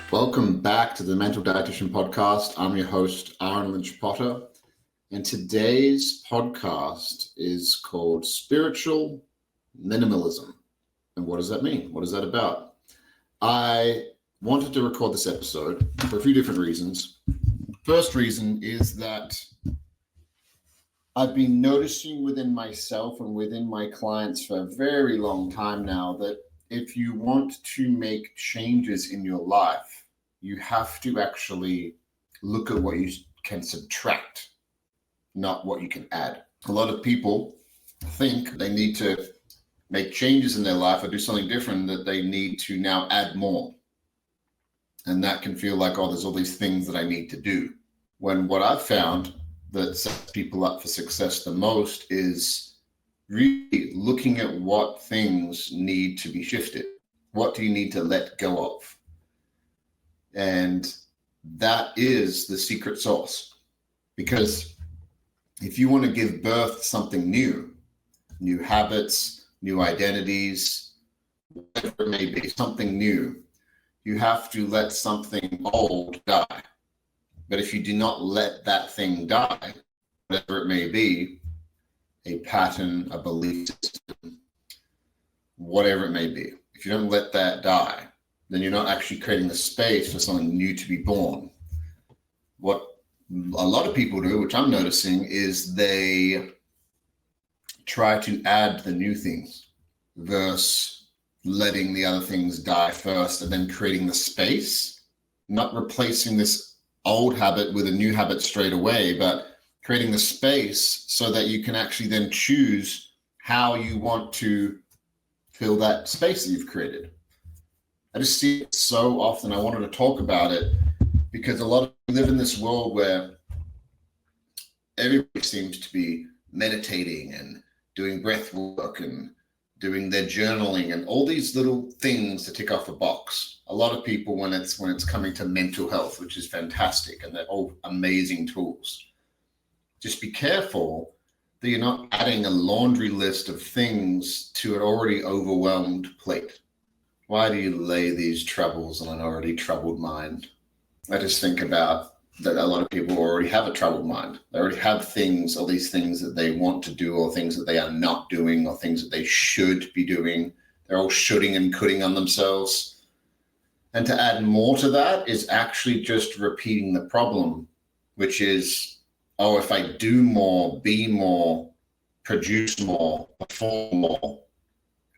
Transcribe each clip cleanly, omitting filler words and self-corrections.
Welcome back to the Mental Dietitian podcast. I'm your host, Ahren Lynch-Potter, and today's podcast is called Spiritual Minimalism. And what does that mean? What is that about? I wanted to record this episode for a few different reasons. First reason is that I've been noticing within myself and within my clients for a very long time now that if you want to make changes in your life, you have to actually look at what you can subtract, not what you can add. A lot of people think they need to make changes in their life or do something different, that they need to now add more. And that can feel like, oh, there's all these things that I need to do. When what I've found that sets people up for success the most is really looking at what things need to be shifted. What do you need to let go of? And that is the secret sauce. Because if you want to give birth to something new habits, new identities, whatever it may be, something new, you have to let something old die. But if you do not let that thing die, whatever it may be, a pattern, a belief system, whatever it may be, if you don't let that die, then you're not actually creating the space for something new to be born. What a lot of people do, which I'm noticing, is they try to add the new things versus letting the other things die first and then creating the space, not replacing this old habit with a new habit straight away, but creating the space so that you can actually then choose how you want to fill that space that you've created. I just see it so often. I wanted to talk about it because a lot of people live in this world where everybody seems to be meditating and doing breath work and doing their journaling and all these little things to tick off a box. A lot of people, when it's coming to mental health, which is fantastic, and they're all amazing tools. Just be careful that you're not adding a laundry list of things to an already overwhelmed plate. Why do you lay these troubles on an already troubled mind? I just think about that a lot of people already have a troubled mind. They already have things, all these things that they want to do, or things that they are not doing, or things that they should be doing. They're all shoulding and coulding on themselves. And to add more to that is actually just repeating the problem, which is, oh, if I do more, be more, produce more, perform more,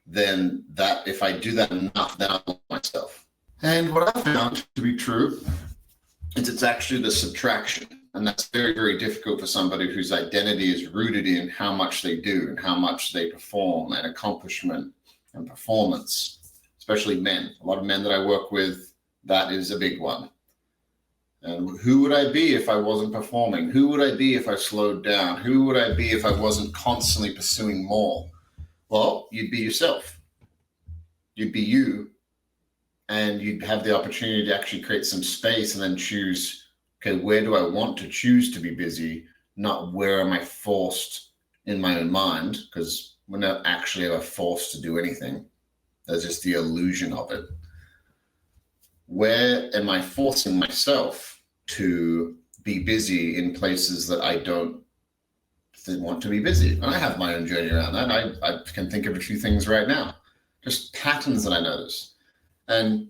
then that if I do that enough, then I love myself. And what I found to be true is it's actually the subtraction. And that's very, very difficult for somebody whose identity is rooted in how much they do and how much they perform and accomplishment and performance, especially men. A lot of men that I work with, that is a big one. And who would I be if I wasn't performing? Who would I be if I slowed down? Who would I be if I wasn't constantly pursuing more? Well, you'd be yourself. You'd be you, and you'd have the opportunity to actually create some space and then choose, okay, where do I want to choose to be busy, not where am I forced in my own mind, because we're not actually ever forced to do anything. There's just the illusion of it. Where am I forcing myself to be busy in places that I don't want to be busy? And I have my own journey around that. I can think of a few things right now, just patterns that I notice. And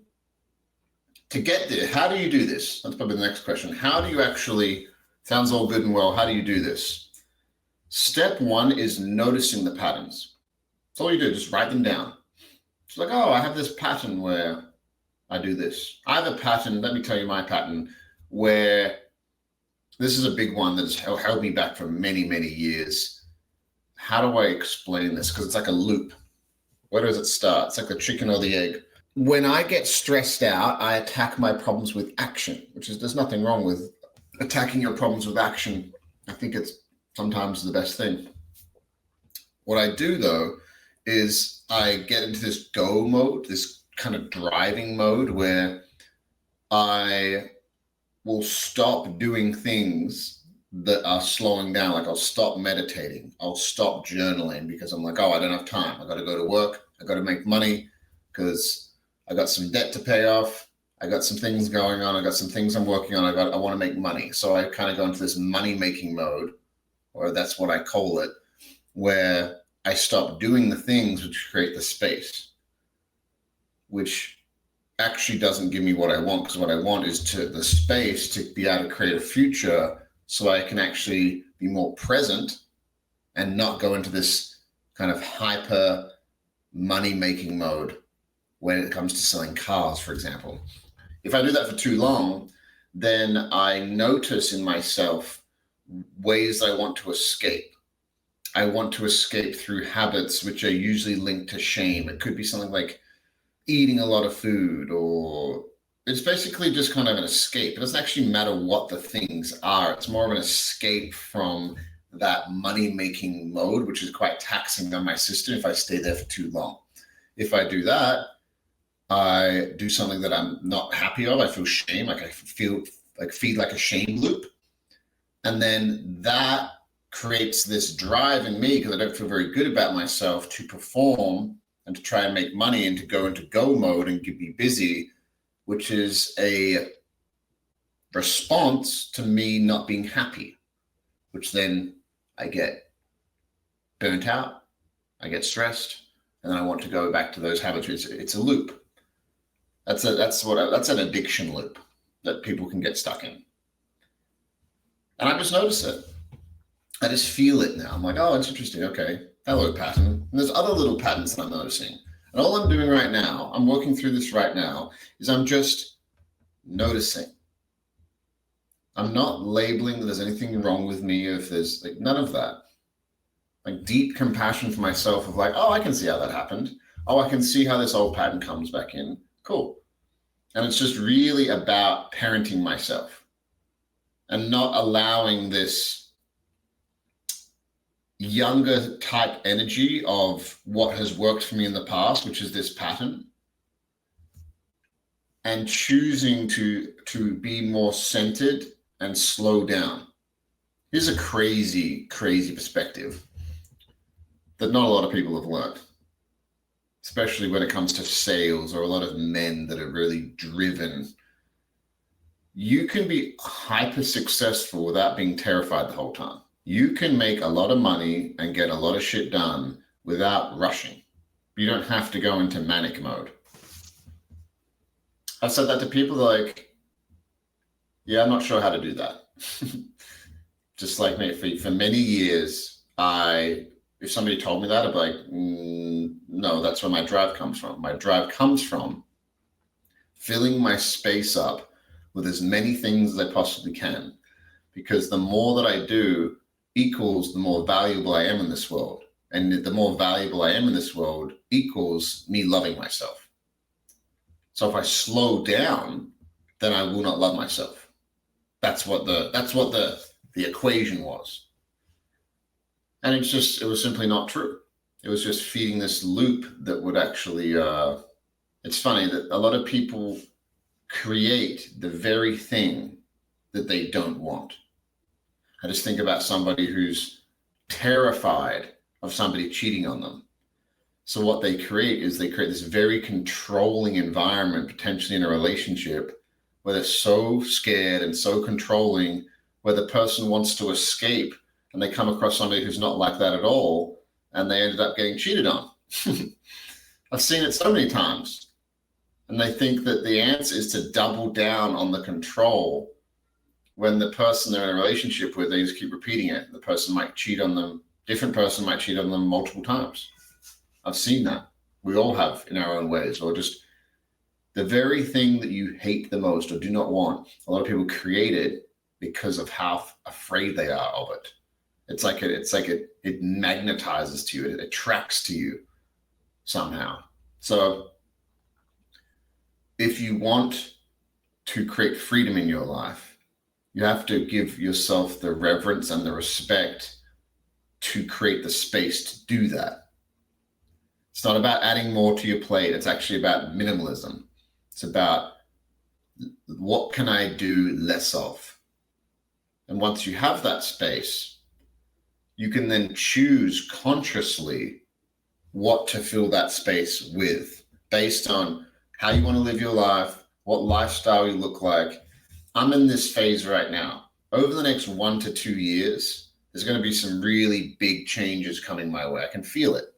to get there, how do you do this? That's probably the next question. How do you actually, sounds all good and well, how do you do this? Step one is noticing the patterns. That's all you do, just write them down. It's like, oh, I have this pattern where I do this. I have a pattern, let me tell you my pattern, where this is a big one that has held me back for many, many years. How do I explain this? Because it's like a loop. Where does it start? It's like the chicken or the egg. When I get stressed out, I attack my problems with action, there's nothing wrong with attacking your problems with action. I think it's sometimes the best thing. What I do, though, is I get into this go mode, this kind of driving mode where I will stop doing things that are slowing down. Like I'll stop meditating. I'll stop journaling because I'm like, oh, I don't have time. I got to go to work. I got to make money because I got some debt to pay off. I got some things going on. I got some things I'm working on. I want to make money. So I kind of go into this money-making mode, or that's what I call it, where I stop doing the things which create the space, which actually doesn't give me what I want, because what I want is the space to be able to create a future so I can actually be more present and not go into this kind of hyper money-making mode when it comes to selling cars, for example. If I do that for too long, then I notice in myself ways I want to escape. I want to escape through habits which are usually linked to shame. It could be something like eating a lot of food, or it's basically just kind of an escape. It doesn't actually matter what the things are. It's more of an escape from that money-making mode, which is quite taxing on my system if I stay there for too long. If I do that, I do something that I'm not happy of. I feel shame, like I feel like feed like a shame loop. And then that creates this drive in me, because I don't feel very good about myself, to perform and to try and make money and to go into go mode and be busy, which is a response to me not being happy, which then I get burnt out, I get stressed, and then I want to go back to those habits. It's a loop. That's an addiction loop that people can get stuck in. And I just notice it. I just feel it now. I'm like, oh, it's interesting. Okay, hello pattern. And there's other little patterns that I'm noticing. And all I'm doing right now, I'm working through this right now, is I'm just noticing. I'm not labeling that there's anything wrong with me, if there's like none of that. Like deep compassion for myself of like, oh, I can see how that happened. Oh, I can see how this old pattern comes back in. Cool. And it's just really about parenting myself and not allowing this younger type energy of what has worked for me in the past, which is this pattern, and choosing to be more centered and slow down. Here's a crazy, crazy perspective that not a lot of people have learned, especially when it comes to sales, or a lot of men that are really driven. You can be hyper successful without being terrified the whole time. You can make a lot of money and get a lot of shit done without rushing. You don't have to go into manic mode. I've said that to people, like, yeah, I'm not sure how to do that. Just like me, for many years, if somebody told me that, I'd be like, no, that's where my drive comes from. My drive comes from filling my space up with as many things as I possibly can, because the more that I do equals the more valuable I am in this world. And the more valuable I am in this world equals me loving myself. So if I slow down, then I will not love myself. That's what the equation was. And it was simply not true. It was just feeding this loop that would actually, it's funny that a lot of people create the very thing that they don't want. I just think about somebody who's terrified of somebody cheating on them. So what they create is they create this very controlling environment, potentially in a relationship, where they're so scared and so controlling, where the person wants to escape and they come across somebody who's not like that at all, and they ended up getting cheated on. I've seen it so many times. And they think that the answer is to double down on the control, when the person they're in a relationship with, they just keep repeating it. The person might cheat on them. Different person might cheat on them multiple times. I've seen that. We all have in our own ways, or just the very thing that you hate the most or do not want. A lot of people create it because of how afraid they are of it. It's like it magnetizes to you. It attracts to you somehow. So if you want to create freedom in your life, you have to give yourself the reverence and the respect to create the space to do that. It's not about adding more to your plate. It's actually about minimalism. It's about what can I do less of? And once you have that space, you can then choose consciously what to fill that space with, based on how you want to live your life, what lifestyle you look like. I'm in this phase right now. Over the next 1 to 2 years, there's going to be some really big changes coming my way. I can feel it.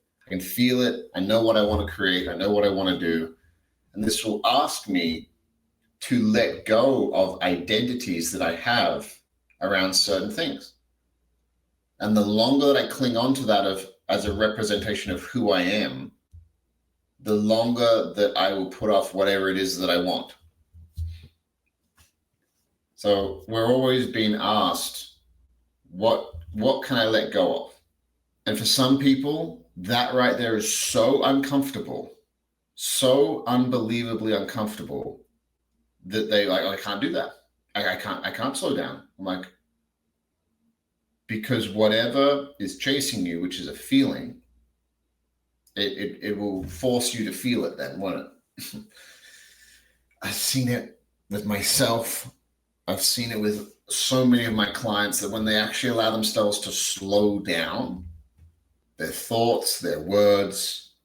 I know what I want to create. I know what I want to do. And this will ask me to let go of identities that I have around certain things. And the longer that I cling on to that as a representation of who I am, the longer that I will put off whatever it is that I want. So we're always being asked, what can I let go of? And for some people, that right there is so uncomfortable, so unbelievably uncomfortable that they like, I can't do that. I can't slow down. I'm like, because whatever is chasing you, which is a feeling, it will force you to feel it then, won't it? I've seen it with myself. I've seen it with so many of my clients that when they actually allow themselves to slow down, their thoughts, their words,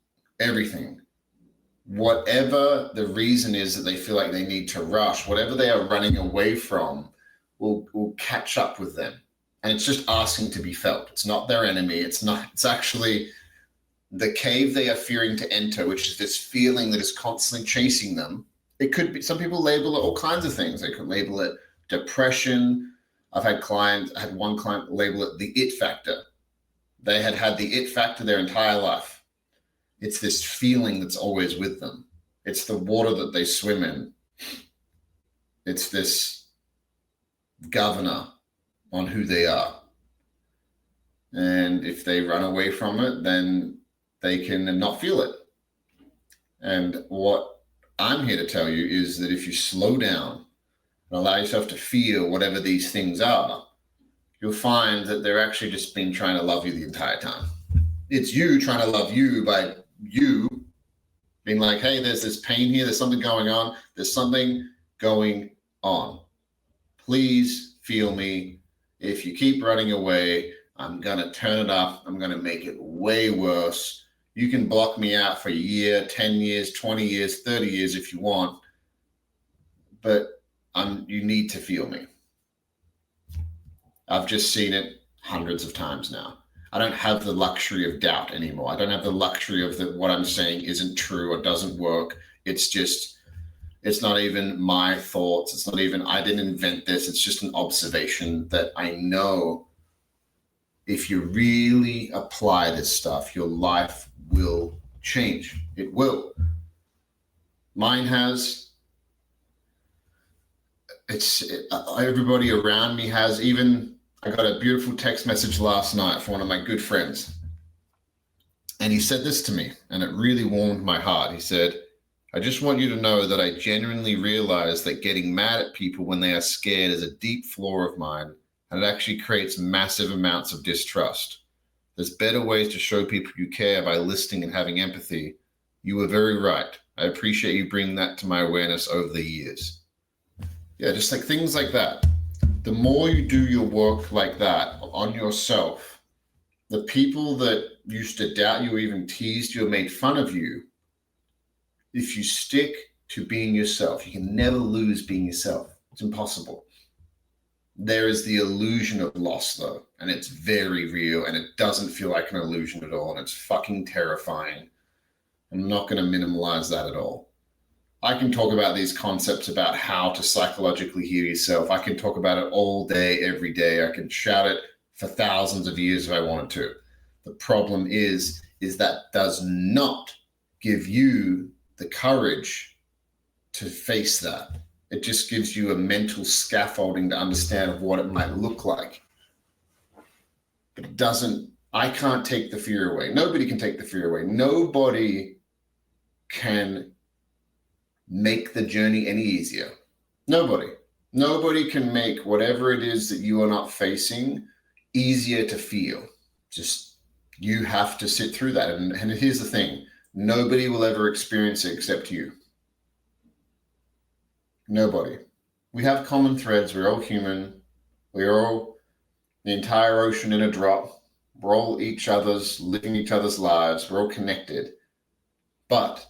everything, whatever the reason is that they feel like they need to rush, whatever they are running away from will catch up with them. And it's just asking to be felt. It's not their enemy. It's actually the cave they are fearing to enter, which is this feeling that is constantly chasing them. It could be, some people label it all kinds of things. They could label it depression. I've had one client label it the it factor. They had the it factor their entire life. It's this feeling that's always with them. It's the water that they swim in. It's this governor on who they are. And if they run away from it, then they can not feel it. And what I'm here to tell you is that if you slow down and allow yourself to feel whatever these things are, you'll find that they're actually just been trying to love you the entire time. It's you trying to love you by you being like, hey, there's this pain here. There's something going on. There's something going on. Please feel me. If you keep running away, I'm going to turn it up. I'm going to make it way worse. You can block me out for a year, 10 years, 20 years, 30 years if you want, but you need to feel me. I've just seen it hundreds of times now. I don't have the luxury of doubt anymore. I don't have the luxury of what I'm saying isn't true or doesn't work. It's not even my thoughts. It's not even, I didn't invent this. It's just an observation that I know if you really apply this stuff, your life will change. It will. Mine has. Everybody around me has. Even I got a beautiful text message last night from one of my good friends. And he said this to me, and it really warmed my heart. He said, I just want you to know that I genuinely realize that getting mad at people when they are scared is a deep flaw of mine, and it actually creates massive amounts of distrust. There's better ways to show people you care by listening and having empathy. You were very right. I appreciate you bringing that to my awareness over the years. Yeah, just like things like that. The more you do your work like that on yourself, the people that used to doubt you or even teased you or made fun of you, if you stick to being yourself, you can never lose being yourself. It's impossible. There is the illusion of loss, though, and it's very real, and it doesn't feel like an illusion at all, and it's fucking terrifying. I'm not going to minimalize that at all. I can talk about these concepts about how to psychologically heal yourself. I can talk about it all day, every day. I can shout it for thousands of years if I wanted to. The problem is that does not give you the courage to face that. It just gives you a mental scaffolding to understand of what it might look like. But it doesn't, I can't take the fear away. Nobody can take the fear away. Nobody can make the journey any easier. Nobody. Nobody can make whatever it is that you are not facing easier to feel. Just, you have to sit through that. And here's the thing. Nobody will ever experience it except you. Nobody. We have common threads. We're all human. We're all the entire ocean in a drop. We're all living each other's lives. We're all connected. But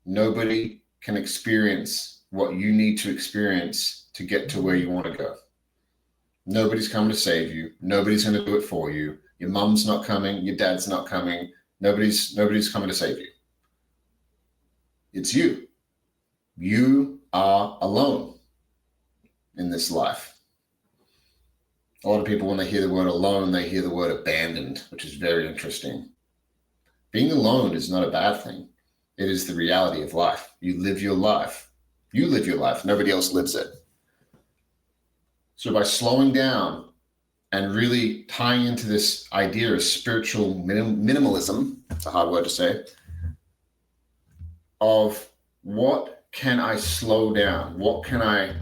nobody can experience what you need to experience to get to where you want to go. Nobody's coming to save you. Nobody's going to do it for you. Your mom's not coming. Your dad's not coming. Nobody's coming to save you. It's you. You are alone in this life. A lot of people, when they hear the word alone, they hear the word abandoned, which is very interesting. Being alone is not a bad thing. It is the reality of life. You live your life. You live your life. Nobody else lives it. So by slowing down and really tying into this idea of spiritual minimalism, it's a hard word to say, of what can I slow down? What can I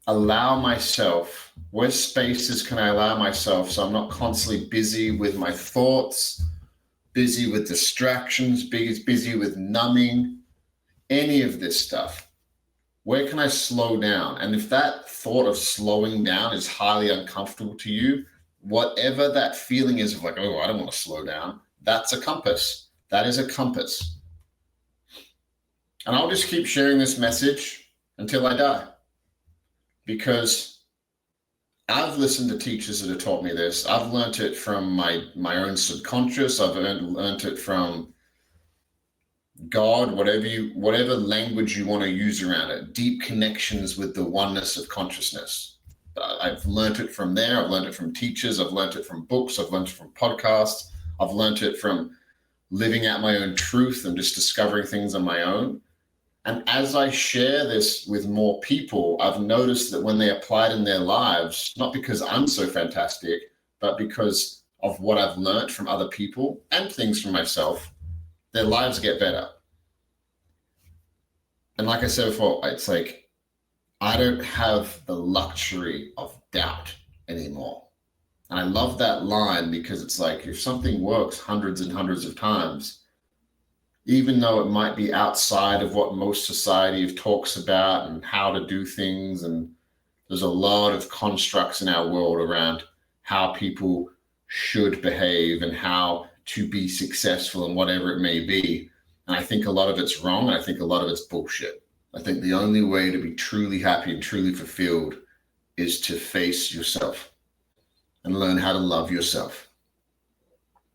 allow myself? Where spaces can I allow myself so I'm not constantly busy with my thoughts, busy with distractions, busy with numbing, any of this stuff? Where can I slow down? And if that thought of slowing down is highly uncomfortable to you, whatever that feeling is of like, oh, I don't want to slow down, that's a compass. That is a compass. And I'll just keep sharing this message until I die, because I've listened to teachers that have taught me this. I've learned it from my own subconscious. I've learned it from God, whatever language you want to use around it, deep connections with the oneness of consciousness. I've learned it from there. I've learned it from teachers. I've learned it from books. I've learned it from podcasts. I've learned it from living out my own truth and just discovering things on my own. And as I share this with more people, I've noticed that when they apply it in their lives, not because I'm so fantastic, but because of what I've learned from other people and things from myself, their lives get better. And like I said before, it's like, I don't have the luxury of doubt anymore. And I love that line, because it's like, if something works hundreds and hundreds of times, even though it might be outside of what most society talks about and how to do things, and there's a lot of constructs in our world around how people should behave and how to be successful and whatever it may be. And I think a lot of it's wrong. And I think a lot of it's bullshit. I think the only way to be truly happy and truly fulfilled is to face yourself and learn how to love yourself.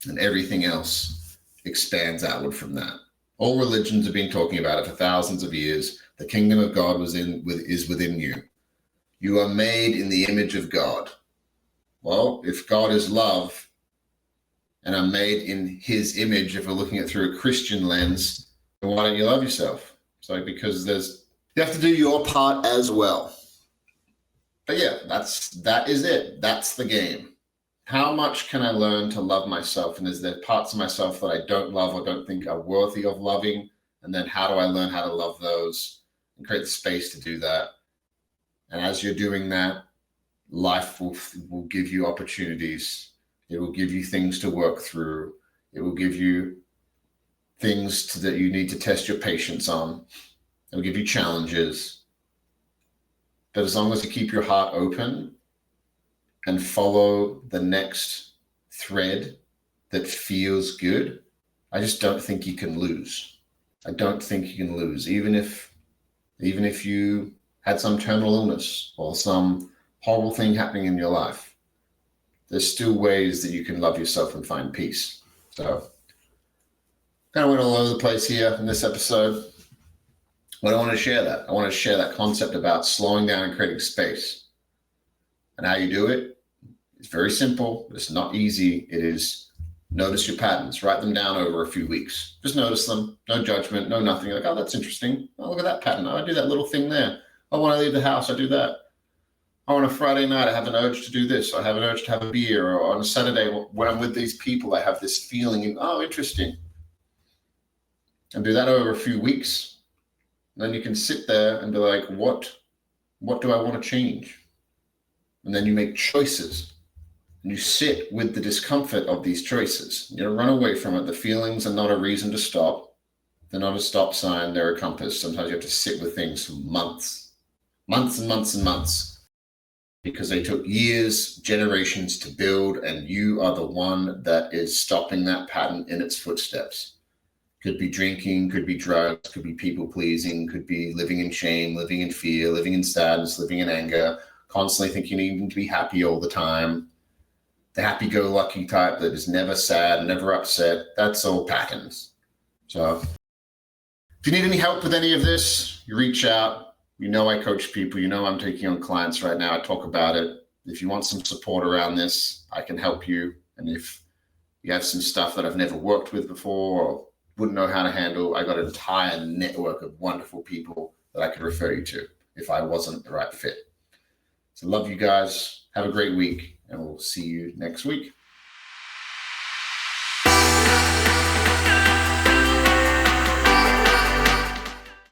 And everything else expands outward from that. All religions have been talking about it for thousands of years. The kingdom of God is within you. You are made in the image of God. Well, if God is love, and I'm made in his image, if we're looking at it through a Christian lens, then why don't you love yourself? So because you have to do your part as well. But yeah, that is it. That's the game. How much can I learn to love myself? And is there parts of myself that I don't love or don't think are worthy of loving? And then how do I learn how to love those and create the space to do that? And as you're doing that, life will give you opportunities. It will give you things to work through. It will give you things that you need to test your patience on. It will give you challenges. But as long as you keep your heart open and follow the next thread that feels good, I just don't think you can lose. I don't think you can lose, even if you had some terminal illness or some horrible thing happening in your life. There's still ways that you can love yourself and find peace. So kind of went all over the place here in this episode, but I want to share that. I want to share that concept about slowing down and creating space. And how you do it, it's very simple. It's not easy. It is notice your patterns. Write them down over a few weeks. Just notice them. No judgment, no nothing. You're like, oh, that's interesting. Oh, look at that pattern. Oh, I do that little thing there. Oh, when I leave the house, I do that. Oh, on a Friday night, I have an urge to do this. I have an urge to have a beer. Or on a Saturday, when I'm with these people, I have this feeling, and oh, interesting. And do that over a few weeks. And then you can sit there and be like, what do I want to change? And then you make choices. And you sit with the discomfort of these choices. You don't run away from it. The feelings are not a reason to stop. They're not a stop sign. They're a compass. Sometimes you have to sit with things for months and months and months, because they took years, generations to build, and you are the one that is stopping that pattern in its footsteps. Could be drinking, could be drugs, could be people pleasing, could be living in shame, living in fear, living in sadness, living in anger, constantly thinking you need to be happy all the time. The happy-go-lucky type that is never sad, never upset. That's all patterns. So if you need any help with any of this, you reach out. You know I coach people. You know I'm taking on clients right now. I talk about it. If you want some support around this, I can help you. And if you have some stuff that I've never worked with before or wouldn't know how to handle, I got an entire network of wonderful people that I could refer you to if I wasn't the right fit. So love you guys. Have a great week, and we'll see you next week.